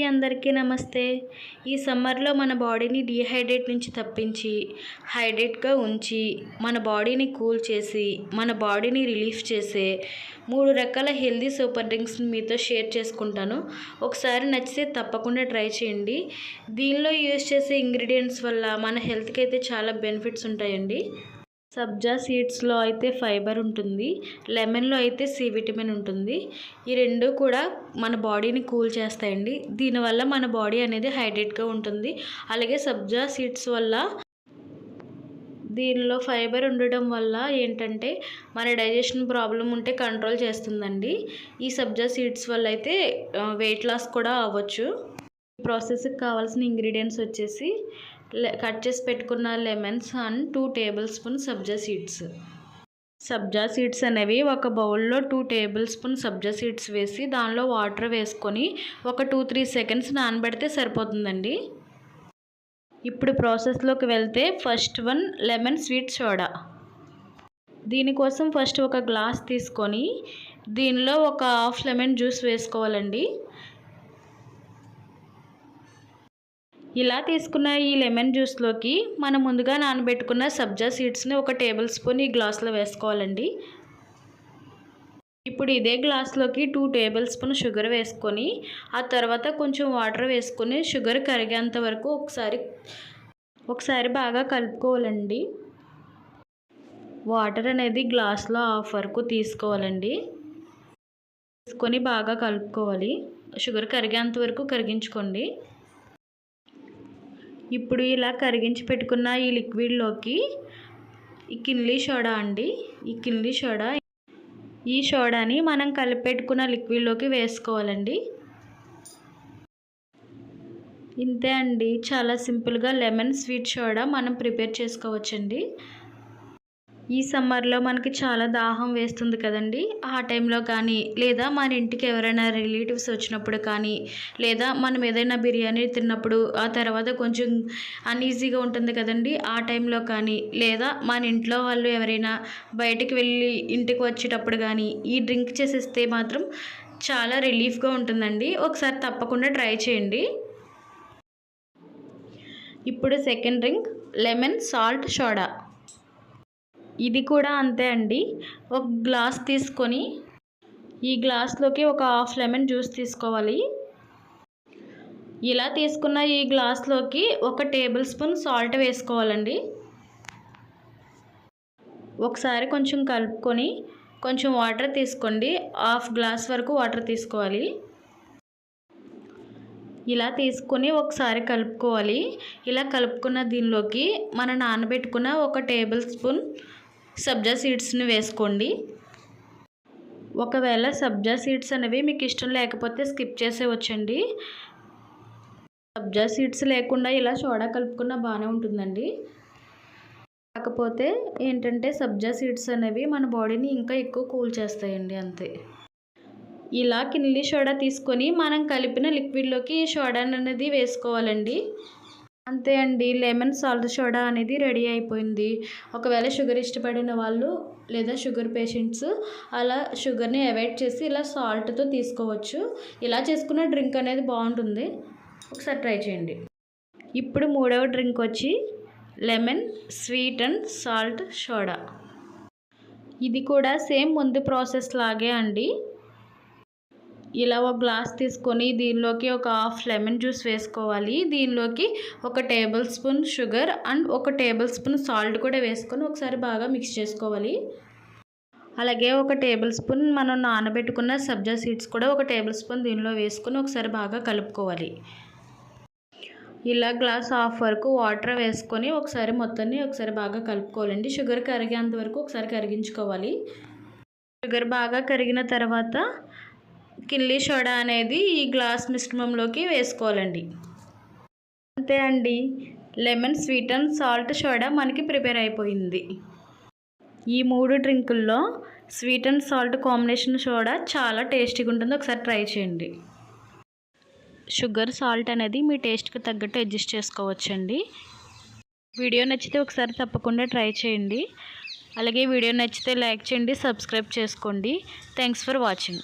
అందరికీ నమస్తే. ఈ సమ్మర్లో మన బాడీని డీహైడ్రేట్ నుంచి తప్పించి హైడ్రేట్గా ఉంచి మన బాడీని కూల్ చేసి మన బాడీని రిలీఫ్ చేసే 3 రకాల హెల్దీ సూపర్ డ్రింక్స్ని మీతో షేర్ చేసుకుంటాను. ఒకసారి నచ్చితే తప్పకుండా ట్రై చేయండి. దీనిలో యూజ్ చేసే ఇంగ్రీడియంట్స్ వల్ల మన హెల్త్కి అయితే చాలా బెనిఫిట్స్ ఉంటాయండి. సబ్జా సీడ్స్లో అయితే ఫైబర్ ఉంటుంది, లెమన్లో అయితే సి విటమిన్ ఉంటుంది. ఈ రెండు కూడా మన బాడీని కూల్ చేస్తాయండి. దీనివల్ల మన బాడీ అనేది హైడ్రేట్గా ఉంటుంది. అలాగే సబ్జా సీడ్స్ వల్ల దీనిలో ఫైబర్ ఉండడం వల్ల ఏంటంటే మన డైజెషన్ ప్రాబ్లం ఉంటే కంట్రోల్ చేస్తుందండి. ఈ సబ్జా సీడ్స్ వల్ల అయితే వెయిట్ లాస్ కూడా అవ్వచ్చు. ఈ ప్రాసెస్కి కావాల్సిన ఇంగ్రీడియంట్స్ వచ్చేసి కట్ చేసి పెట్టుకున్న lemons and 2 table spoon sabja seeds. Sabja seeds అనేవి ఒక బౌల్లో 2 టేబుల్ స్పూన్ సబ్జా సీడ్స్ వేసి దానిలో వాటర్ వేసుకొని ఒక 2-3 సెకండ్స్ నానబెడితే సరిపోతుందండి. ఇప్పుడు ప్రాసెస్లోకి వెళ్తే first one lemon sweet soda. దీనికోసం ఫస్ట్ ఒక గ్లాస్ తీసుకొని దీనిలో ఒక హాఫ్ లెమన్ జ్యూస్ వేసుకోవాలండి. ఇలా తీసుకున్న ఈ లెమన్ జ్యూస్లోకి మనం ముందుగా నానబెట్టుకున్న సబ్జా సీడ్స్ని ఒక టేబుల్ స్పూన్ ఈ గ్లాస్లో వేసుకోవాలండి. ఇప్పుడు ఇదే గ్లాస్లోకి 2 టేబుల్ స్పూన్ షుగర్ వేసుకొని ఆ తర్వాత కొంచెం వాటర్ వేసుకొని షుగర్ కరిగేంత వరకు ఒకసారి బాగా కలుపుకోవాలండి. వాటర్ అనేది గ్లాస్లో హాఫ్ వరకు తీసుకోవాలండి. తీసుకొని బాగా కలుపుకోవాలి. షుగర్ కరిగేంత వరకు కరిగించుకోండి. ఇప్పుడు ఇలా కరిగించి పెట్టుకున్న ఈ లిక్విడ్లోకి ఈ కిన్లీ సోడా అండి. ఈ సోడాని మనం కలిపెట్టుకున్న లిక్విడ్లోకి వేసుకోవాలండి. ఇంతే అండి, చాలా సింపుల్గా లెమన్ స్వీట్ సోడా మనం ప్రిపేర్ చేసుకోవచ్చండి. ఈ సమ్మర్లో మనకి చాలా దాహం వేస్తుంది కదండి. ఆ టైంలో కానీ లేదా మన ఇంటికి ఎవరైనా రిలేటివ్స్ వచ్చినప్పుడు కానీ లేదా మనం ఏదైనా బిర్యానీ తిన్నప్పుడు ఆ తర్వాత కొంచెం అన్ఈజీగా ఉంటుంది కదండి. ఆ టైంలో కానీ లేదా మన ఇంట్లో వాళ్ళు ఎవరైనా బయటికి వెళ్ళి ఇంటికి వచ్చేటప్పుడు కానీ ఈ డ్రింక్ చేసేస్తే మాత్రం చాలా రిలీఫ్గా ఉంటుందండి. ఒకసారి తప్పకుండా ట్రై చేయండి. ఇప్పుడు second drink lemon salt soda. ఇది కూడా అంతే అండి. ఒక గ్లాస్ తీసుకొని ఈ గ్లాస్లోకి ఒక హాఫ్ లెమన్ జ్యూస్ తీసుకోవాలి. ఇలా తీసుకున్న ఈ గ్లాస్లోకి ఒక టేబుల్ స్పూన్ సాల్ట్ వేసుకోవాలండి. ఒకసారి కొంచెం కలుపుకొని కొంచెం వాటర్ తీసుకోండి. హాఫ్ గ్లాస్ వరకు వాటర్ తీసుకోవాలి. ఇలా తీసుకొని ఒకసారి కలుపుకోవాలి. ఇలా కలుపుకున్న దీనిలోకి మనం నానబెట్టుకున్న ఒక టేబుల్ స్పూన్ సబ్జా సీడ్స్ని వేసుకోండి. ఒకవేళ సబ్జా సీడ్స్ అనేవి మీకు ఇష్టం లేకపోతే స్కిప్ చేసేవచ్చండి. సబ్జా సీడ్స్ లేకుండా ఇలా సోడా కలుపుకున్న బాగానే ఉంటుందండి. కాకపోతే ఏంటంటే సబ్జా సీడ్స్ అనేవి మన బాడీని ఇంకా ఎక్కువ కూల్ చేస్తాయండి, అంతే. ఇలా కిన్లీ సోడా తీసుకొని మనం కలిపిన లిక్విడ్లోకి ఈ సోడా అనేది వేసుకోవాలండి. అంతే అండి, లెమన్ సాల్ట్ సోడా అనేది రెడీ అయిపోయింది. ఒకవేళ షుగర్ ఇష్టపడిన వాళ్ళు లేదా షుగర్ పేషెంట్స్ అలా షుగర్ని అవాయిడ్ చేసి ఇలా సాల్ట్తో తీసుకోవచ్చు. ఇలా చేసుకున్న డ్రింక్ అనేది బాగుంటుంది. ఒకసారి ట్రై చేయండి. ఇప్పుడు మూడవ డ్రింక్ వచ్చి lemon sweet and salt soda. ఇది కూడా సేమ్ ముందు ప్రాసెస్ లాగే అండి. ఇలా ఒక గ్లాస్ తీసుకొని దీనిలోకి ఒక హాఫ్ లెమన్ జ్యూస్ వేసుకోవాలి. దీనిలోకి ఒక టేబుల్ స్పూన్ షుగర్ అండ్ ఒక టేబుల్ స్పూన్ సాల్ట్ కూడా వేసుకొని ఒకసారి బాగా మిక్స్ చేసుకోవాలి. అలాగే ఒక టేబుల్ స్పూన్ మనం నానబెట్టుకున్న సబ్జా సీడ్స్ కూడా ఒక టేబుల్ స్పూన్ దీనిలో వేసుకొని ఒకసారి బాగా కలుపుకోవాలి. ఇలా గ్లాస్ హాఫ్ వరకు వాటర్ వేసుకొని ఒకసారి మొత్తాన్ని ఒకసారి బాగా కలుపుకోవాలండి. షుగర్ కరిగేంత వరకు ఒకసారి కరిగించుకోవాలి. షుగర్ బాగా కరిగిన తర్వాత కిన్లీ సోడా అనేది ఈ గ్లాస్ మిశ్రమంలోకి వేసుకోవాలండి. అంతే అండి, lemon sweet and salt soda మనకి ప్రిపేర్ అయిపోయింది. ఈ 3 డ్రింకుల్లో sweet and salt combination soda చాలా టేస్టీగా ఉంటుంది. ఒకసారి ట్రై చేయండి. షుగర్ సాల్ట్ అనేది మీ టేస్ట్కి తగ్గట్టు అడ్జస్ట్ చేసుకోవచ్చండి. వీడియో నచ్చితే ఒకసారి తప్పకుండా ట్రై చేయండి. అలాగే వీడియో నచ్చితే లైక్ చేయండి, సబ్స్క్రైబ్ చేసుకోండి. Thanks for watching.